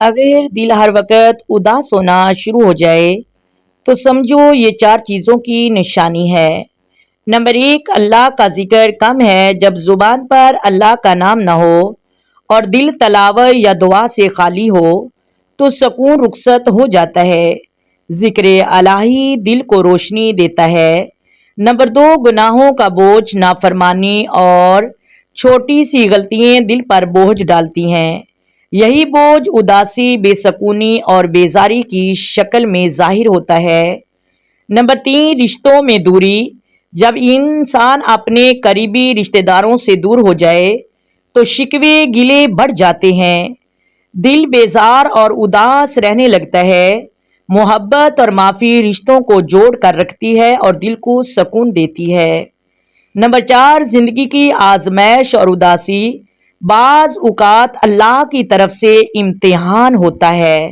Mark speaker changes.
Speaker 1: اگر دل ہر وقت اداس ہونا شروع ہو جائے تو سمجھو یہ 4 چیزوں کی نشانی ہے۔ نمبر 1، اللہ کا ذکر کم ہے۔ جب زبان پر اللہ کا نام نہ ہو اور دل تلاوت یا دعا سے خالی ہو تو سکون رخصت ہو جاتا ہے۔ ذکر الہی دل کو روشنی دیتا ہے۔ نمبر 2، گناہوں کا بوجھ، نافرمانی اور چھوٹی سی غلطیاں دل پر بوجھ ڈالتی ہیں۔ یہی بوجھ اداسی، بے سکونی اور بیزاری کی شکل میں ظاہر ہوتا ہے۔ نمبر 3، رشتوں میں دوری۔ جب انسان اپنے قریبی رشتہ داروں سے دور ہو جائے تو شکوے گلے بڑھ جاتے ہیں، دل بیزار اور اداس رہنے لگتا ہے۔ محبت اور معافی رشتوں کو جوڑ کر رکھتی ہے اور دل کو سکون دیتی ہے۔ نمبر 4، زندگی کی آزمائش اور اداسی۔ بعض اوقات اللہ کی طرف سے امتحان ہوتا ہے۔